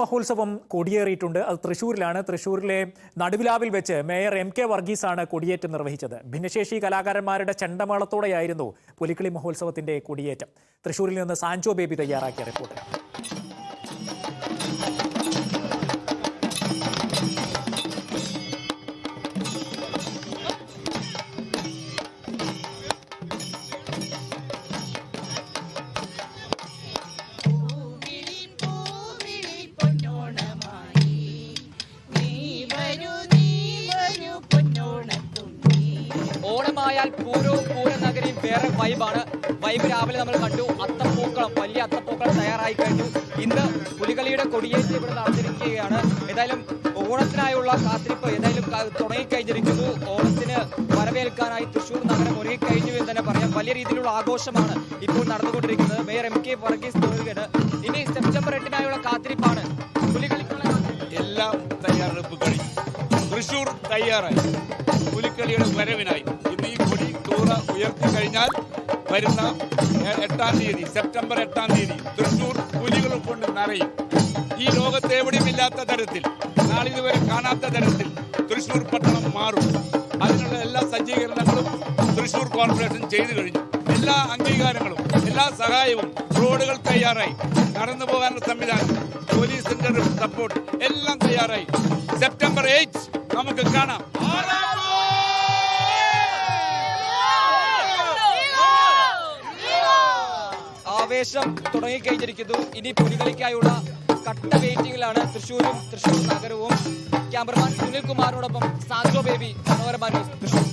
മഹോത്സവം കൊടിയേറിയിട്ടുണ്ട്. അത് തൃശ്ശൂരിലാണ്. തൃശ്ശൂരിലെ നടുവിലാവിൽ വെച്ച് മേയർ എം കെ വർഗീസാണ് കൊടിയേറ്റം നിർവഹിച്ചത്. ഭിന്നശേഷി കലാകാരന്മാരുടെ ചെണ്ടമേളത്തോടെയായിരുന്നു പുലിക്കളി മഹോത്സവത്തിന്റെ കൊടിയേറ്റം. തൃശ്ശൂരിൽ നിന്ന് സാൻജോ ബേബി തയ്യാറാക്കിയ റിപ്പോർട്ട്. ഓണമായാൽ പൂരനഗരിയും വേറെ വൈബാണ്. വൈബ് രാവിലെ നമ്മൾ കണ്ടു. അത്തപ്പൂക്കളം, വലിയ അത്തപ്പൂക്കളം തയ്യാറായി കഴിഞ്ഞു. ഇന്ന് പുലികളിയുടെ കൊടിയേറ്റ് ഇവിടെ നടന്നിരിക്കുകയാണ്. ഏതായാലും ഓണത്തിനായുള്ള കാത്തിരിപ്പ് ഏതായാലും തുടങ്ങിക്കഴിഞ്ഞിരിക്കുന്നു. ഓണത്തിന് വരവേൽക്കാനായി തൃശ്ശൂർ നഗരം ഒരുങ്ങിക്കഴിഞ്ഞു എന്ന് തന്നെ പറയാം. വലിയ രീതിയിലുള്ള ആഘോഷമാണ് ഇപ്പോൾ നടന്നുകൊണ്ടിരിക്കുന്നത്. മേയർ എം കെ വർഗീസ് പറയുകയാണ്, ഇനി സെപ്റ്റംബർ 8-നായുള്ള കാത്തിരിപ്പാണ്. പുലികളിക്കുള്ള എല്ലാം തയ്യാറെടുപ്പ് കഴിഞ്ഞു. തൃശ്ശൂർ തയ്യാറായി പുലിക്കളിയുടെ വരവിനായി. ഇന്ന് ഈ കൊടി തൂറ ഉയർത്തി കഴിഞ്ഞാൽ വരുന്ന 8-ാം തീയതി, സെപ്റ്റംബർ 8-ാം തീയതി തൃശ്ശൂർ പുലികൾ കൊണ്ട് നിറയും. ഈ ലോകത്ത് എവിടെയും ഇല്ലാത്ത തരത്തിൽ, നാളിതുവരെ കാണാത്ത തരത്തിൽ തൃശ്ശൂർ പട്ടണം മാറും. അതിനുള്ള എല്ലാ സജ്ജീകരണങ്ങളും തൃശ്ശൂർ കോർപ്പറേഷൻ ചെയ്തു കഴിഞ്ഞു. എല്ലാ അംഗീകാരങ്ങളും, എല്ലാ സഹായവും, റോഡുകൾ തയ്യാറായി, നടന്നു പോകാനുള്ള സംവിധാനം, പോലീസിന്റെ സപ്പോർട്ട് എല്ലാം തയ്യാറായി. സെപ്റ്റംബർ 8 നമുക്ക് കാണാം. ആവേശം തുടങ്ങിക്കഴിഞ്ഞിരിക്കുന്നു. ഇനി പുലികളിക്കായുള്ള കട്ട വെയിറ്റിംഗിലാണ് തൃശ്ശൂരും തൃശ്ശൂർ നഗരവും. ക്യാമറമാൻ സുനിൽ കുമാറിനോടൊപ്പം സാൻജോ ബേബി, മനോരമ ന്യൂസ്, തൃശ്ശൂർ.